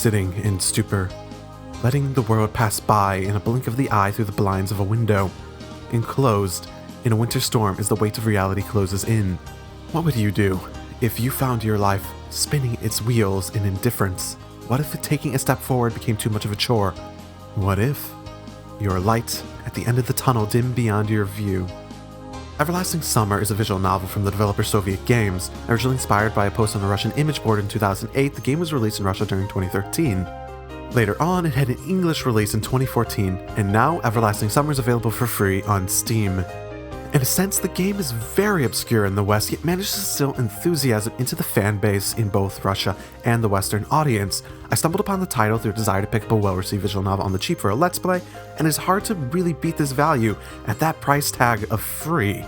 sitting in stupor, letting the world pass by in a blink of the eye through the blinds of a window. Enclosed in a winter storm as the weight of reality closes in. What would you do if you found your life spinning its wheels in indifference? What if taking a step forward became too much of a chore? What if your light at the end of the tunnel dimmed beyond your view? Everlasting Summer is a visual novel from the developer Soviet Games. Originally inspired by a post on a Russian image board in 2008, the game was released in Russia during 2013. Later on, it had an English release in 2014, and now Everlasting Summer is available for free on Steam. In a sense, the game is very obscure in the West, yet manages to instill enthusiasm into the fan base in both Russia and the Western audience. I stumbled upon the title through a desire to pick up a well-received visual novel on the cheap for a Let's Play, and it's hard to really beat this value at that price tag of free.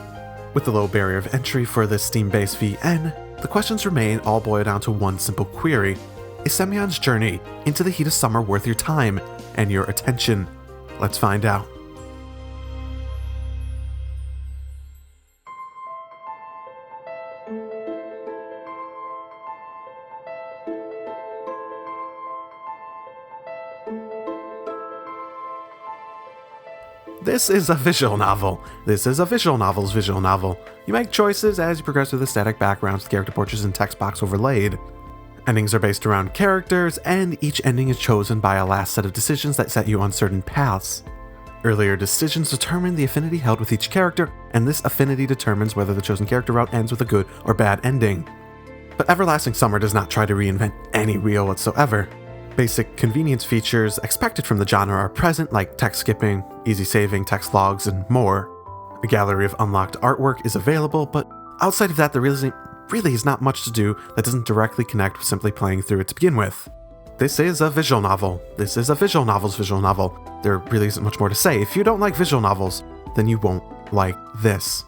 With the low barrier of entry for this Steam-based VN, the questions remain all boiled down to one simple query. Is Semyon's journey into the heat of summer worth your time and your attention? Let's find out. This is a visual novel. This is a visual novel's visual novel. You make choices as you progress through the static backgrounds with character portraits and text box overlaid. Endings are based around characters, and each ending is chosen by a last set of decisions that set you on certain paths. Earlier decisions determine the affinity held with each character, and this affinity determines whether the chosen character route ends with a good or bad ending. But Everlasting Summer does not try to reinvent any wheel whatsoever. Basic convenience features expected from the genre are present, like text skipping, easy saving, text logs, and more. A gallery of unlocked artwork is available, but outside of that, there really is not much to do that doesn't directly connect with simply playing through it to begin with. This is a visual novel. This is a visual novel's visual novel. There really isn't much more to say. If you don't like visual novels, then you won't like this.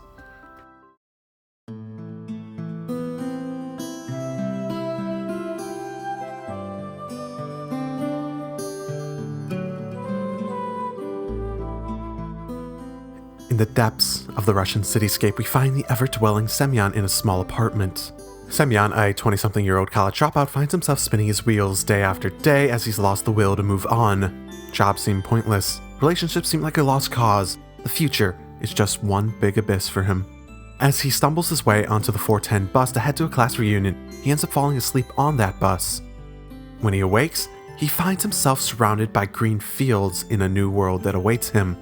In the depths of the Russian cityscape, we find the ever-dwelling Semyon in a small apartment. Semyon, a 20-something-year-old college dropout, finds himself spinning his wheels day after day as he's lost the will to move on. Jobs seem pointless. Relationships seem like a lost cause. The future is just one big abyss for him. As he stumbles his way onto the 410 bus to head to a class reunion, he ends up falling asleep on that bus. When he awakes, he finds himself surrounded by green fields in a new world that awaits him.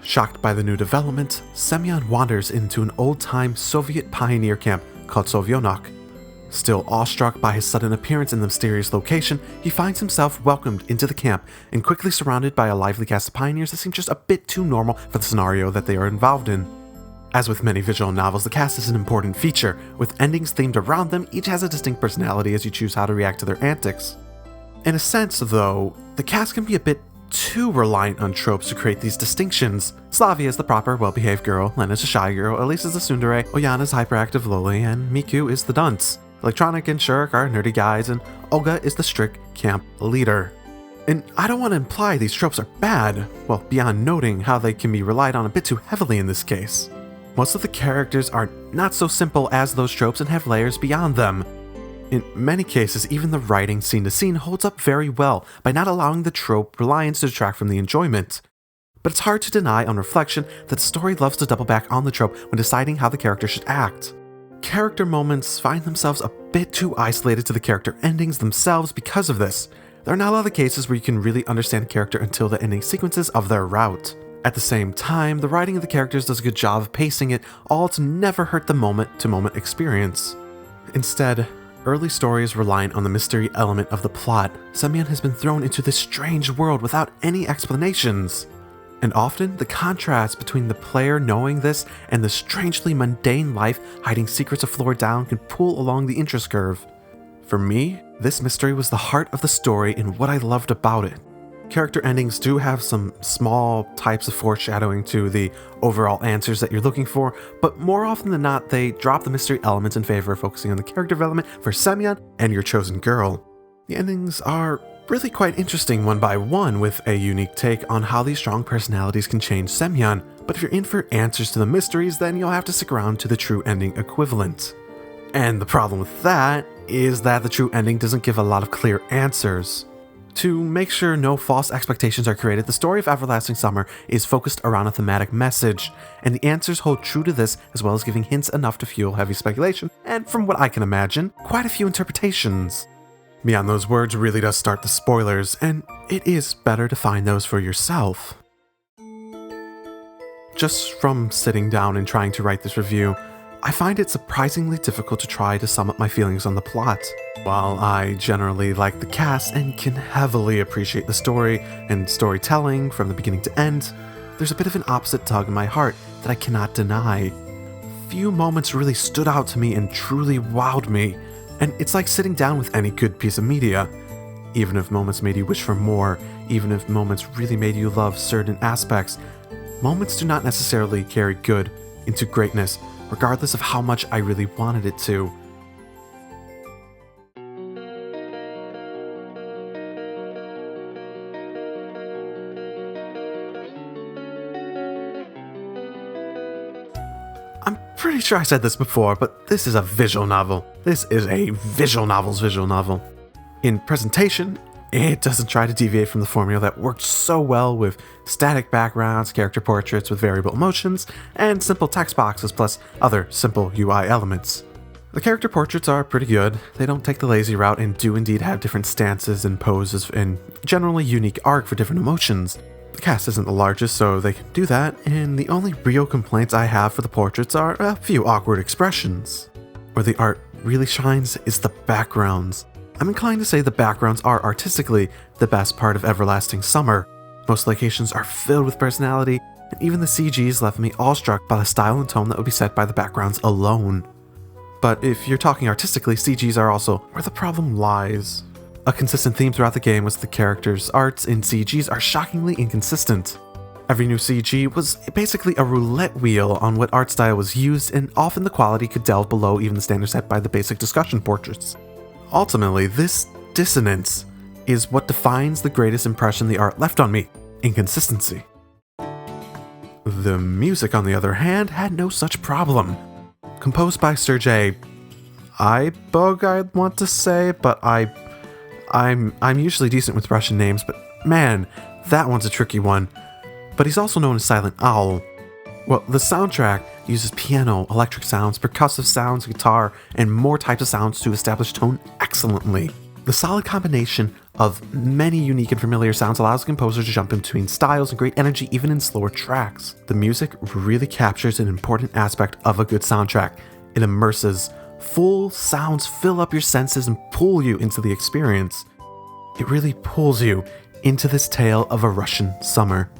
Shocked by the new development, Semyon wanders into an old-time Soviet pioneer camp called Sovyonok. Still awestruck by his sudden appearance in the mysterious location, he finds himself welcomed into the camp and quickly surrounded by a lively cast of pioneers that seem just a bit too normal for the scenario that they are involved in. As with many visual novels, the cast is an important feature. With endings themed around them, each has a distinct personality as you choose how to react to their antics. In a sense, though, the cast can be a bit too reliant on tropes to create these distinctions. Slavia is the proper, well-behaved girl, Lena's a shy girl, Elise is the tsundere, Oyana's hyperactive loli, and Miku is the dunce. Electronic and Shurk are nerdy guys, and Olga is the strict camp leader. And I don't want to imply these tropes are bad, well, beyond noting how they can be relied on a bit too heavily in this case. Most of the characters are not so simple as those tropes and have layers beyond them. In many cases, even the writing scene to scene holds up very well by not allowing the trope reliance to detract from the enjoyment. But it's hard to deny on reflection that the story loves to double back on the trope when deciding how the character should act. Character moments find themselves a bit too isolated to the character endings themselves because of this. There are not a lot of cases where you can really understand a character until the ending sequences of their route. At the same time, the writing of the characters does a good job of pacing it all to never hurt the moment-to-moment experience. Instead, early stories reliant on the mystery element of the plot, Semyon has been thrown into this strange world without any explanations. And often, the contrast between the player knowing this and the strangely mundane life hiding secrets a floor down can pull along the interest curve. For me, this mystery was the heart of the story and what I loved about it. Character endings do have some small types of foreshadowing to the overall answers that you're looking for, but more often than not, they drop the mystery elements in favor of focusing on the character development for Semyon and your chosen girl. The endings are really quite interesting one by one, with a unique take on how these strong personalities can change Semyon, but if you're in for answers to the mysteries, then you'll have to stick around to the true ending equivalent. And the problem with that is that the true ending doesn't give a lot of clear answers. To make sure no false expectations are created, the story of Everlasting Summer is focused around a thematic message, and the answers hold true to this, as well as giving hints enough to fuel heavy speculation, and from what I can imagine, quite a few interpretations. Beyond those words really does start the spoilers, and it is better to find those for yourself. Just from sitting down and trying to write this review, I find it surprisingly difficult to try to sum up my feelings on the plot. While I generally like the cast and can heavily appreciate the story and storytelling from the beginning to end, there's a bit of an opposite tug in my heart that I cannot deny. Few moments really stood out to me and truly wowed me, and it's like sitting down with any good piece of media. Even if moments made you wish for more, even if moments really made you love certain aspects, moments do not necessarily carry good into greatness, regardless of how much I really wanted it to. I'm pretty sure I said this before, but this is a visual novel. This is a visual novel. In presentation, it doesn't try to deviate from the formula that worked so well with static backgrounds, character portraits with variable emotions, and simple text boxes plus other simple UI elements. The character portraits are pretty good. They don't take the lazy route and do indeed have different stances and poses and generally unique arc for different emotions. The cast isn't the largest, so they can do that, and the only real complaints I have for the portraits are a few awkward expressions. Where the art really shines is the backgrounds. I'm inclined to say the backgrounds are artistically the best part of Everlasting Summer. Most locations are filled with personality, and even the CGs left me awestruck by the style and tone that would be set by the backgrounds alone. But if you're talking artistically, CGs are also where the problem lies. A consistent theme throughout the game was the characters' arts in CGs are shockingly inconsistent. Every new CG was basically a roulette wheel on what art style was used, and often the quality could delve below even the standard set by the basic discussion portraits. Ultimately, this dissonance is what defines the greatest impression the art left on me: inconsistency. The music, on the other hand, had no such problem. Composed by Sergei Ibug, I'd want to say, but I'm usually decent with Russian names, but man, that one's a tricky one. But he's also known as Silent Owl. Well, the soundtrack uses piano, electric sounds, percussive sounds, guitar, and more types of sounds to establish tone excellently. The solid combination of many unique and familiar sounds allows the composer to jump in between styles and great energy even in slower tracks. The music really captures an important aspect of a good soundtrack. It immerses. Full sounds fill up your senses and pull you into the experience. It really pulls you into this tale of a Russian summer.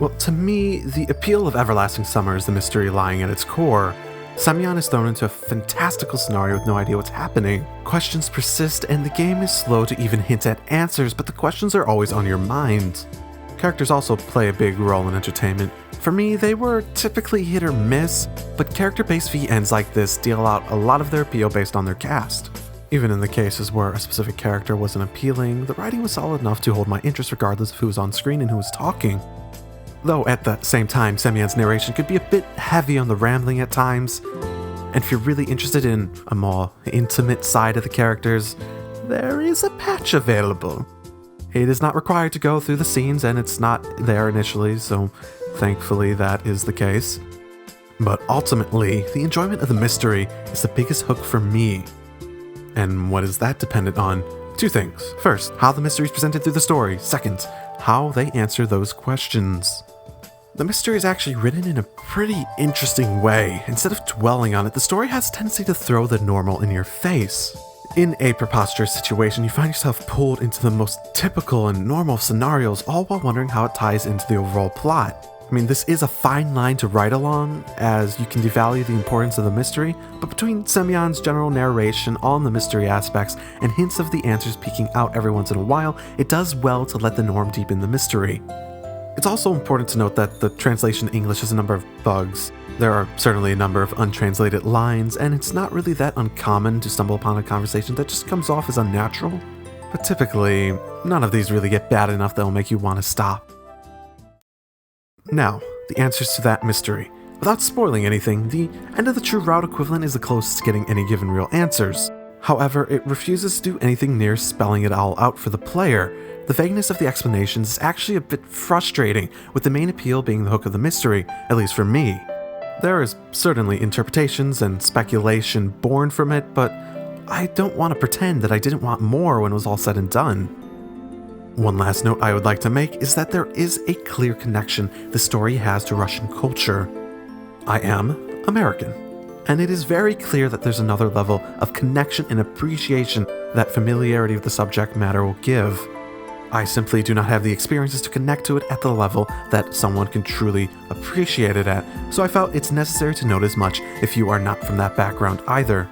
Well, to me, the appeal of Everlasting Summer is the mystery lying at its core. Semyon is thrown into a fantastical scenario with no idea what's happening. Questions persist, and the game is slow to even hint at answers, but the questions are always on your mind. Characters also play a big role in entertainment. For me, they were typically hit or miss, but character-based VNs like this deal out a lot of their appeal based on their cast. Even in the cases where a specific character wasn't appealing, the writing was solid enough to hold my interest regardless of who was on screen and who was talking. Though at the same time, Semyon's narration could be a bit heavy on the rambling at times, and if you're really interested in a more intimate side of the characters, there is a patch available. It is not required to go through the scenes, and it's not there initially, so thankfully that is the case. But ultimately, the enjoyment of the mystery is the biggest hook for me. And what is that dependent on? Two things. First, how the mystery is presented through the story. Second, how they answer those questions. The mystery is actually written in a pretty interesting way. Instead of dwelling on it, the story has a tendency to throw the normal in your face. In a preposterous situation, you find yourself pulled into the most typical and normal scenarios, all while wondering how it ties into the overall plot. I mean, this is a fine line to write along, as you can devalue the importance of the mystery, but between Semyon's general narration on the mystery aspects and hints of the answers peeking out every once in a while, it does well to let the norm deepen the mystery. It's also important to note that the translation in English has a number of bugs. There are certainly a number of untranslated lines, and it's not really that uncommon to stumble upon a conversation that just comes off as unnatural. But typically, none of these really get bad enough that'll make you want to stop. Now, the answers to that mystery. Without spoiling anything, the end of the true route equivalent is the closest to getting any given real answers. However, it refuses to do anything near spelling it all out for the player. The vagueness of the explanations is actually a bit frustrating, with the main appeal being the hook of the mystery, at least for me. There is certainly interpretations and speculation born from it, but I don't want to pretend that I didn't want more when it was all said and done. One last note I would like to make is that there is a clear connection the story has to Russian culture. I am American, and it is very clear that there's another level of connection and appreciation that familiarity with the subject matter will give. I simply do not have the experiences to connect to it at the level that someone can truly appreciate it at, so I felt it's necessary to note as much if you are not from that background either.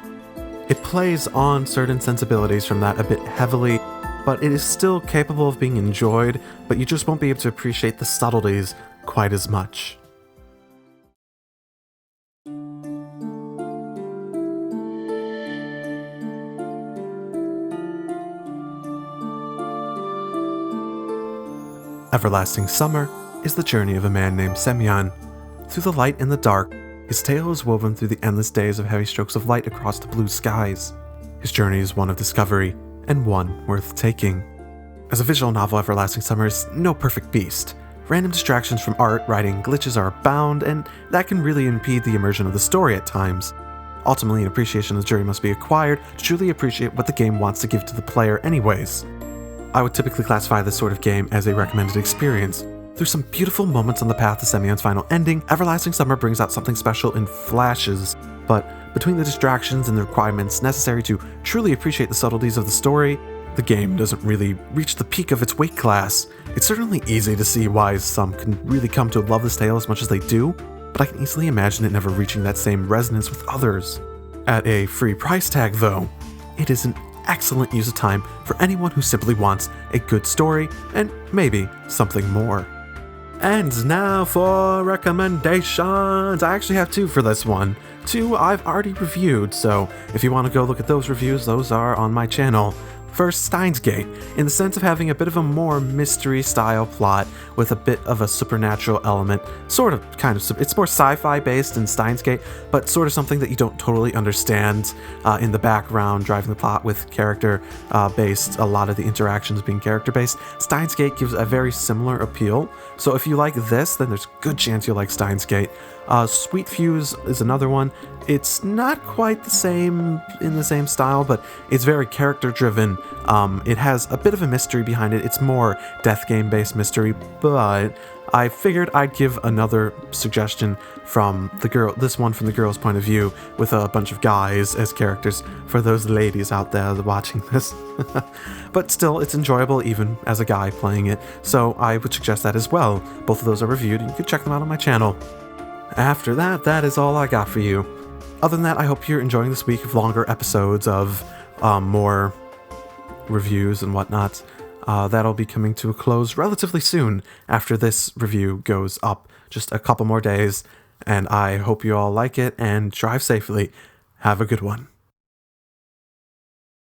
It plays on certain sensibilities from that a bit heavily, but it is still capable of being enjoyed, but you just won't be able to appreciate the subtleties quite as much. Everlasting Summer is the journey of a man named Semyon. Through the light and the dark, his tale is woven through the endless days of heavy strokes of light across the blue skies. His journey is one of discovery, and one worth taking. As a visual novel, Everlasting Summer is no perfect beast. Random distractions from art, writing, glitches are abound, and that can really impede the immersion of the story at times. Ultimately, an appreciation of the journey must be acquired to truly appreciate what the game wants to give to the player anyways. I would typically classify this sort of game as a recommended experience. Through some beautiful moments on the path to Semyon's final ending, Everlasting Summer brings out something special in flashes, but between the distractions and the requirements necessary to truly appreciate the subtleties of the story, the game doesn't really reach the peak of its weight class. It's certainly easy to see why some can really come to love this tale as much as they do, but I can easily imagine it never reaching that same resonance with others. At a free price tag though, it is an excellent use of time for anyone who simply wants a good story and maybe something more. And now for recommendations. I actually have two for this one. Two I've already reviewed, so if you want to go look at those reviews, those are on my channel. First, Steins Gate, in the sense of having a bit of a more mystery-style plot with a bit of a supernatural element, it's more sci-fi based in Steins Gate, but sort of something that you don't totally understand in the background, driving the plot with character-based, a lot of the interactions being character-based. Steins Gate gives a very similar appeal, so if you like this, then there's a good chance you'll like Steins Gate. Sweet Fuse is another one. It's not quite the same in the same style, but it's very character-driven. It has a bit of a mystery behind it. It's more death game-based mystery, but I figured I'd give another suggestion from this one from the girl's point of view, with a bunch of guys as characters for those ladies out there watching this. But still, it's enjoyable even as a guy playing it, so I would suggest that as well. Both of those are reviewed, and you can check them out on my channel. After that, that is all I got for you. Other than that, I hope you're enjoying this week of longer episodes of more reviews and whatnot. That'll be coming to a close relatively soon after this review goes up. Just a couple more days, and I hope you all like it and drive safely. Have a good one.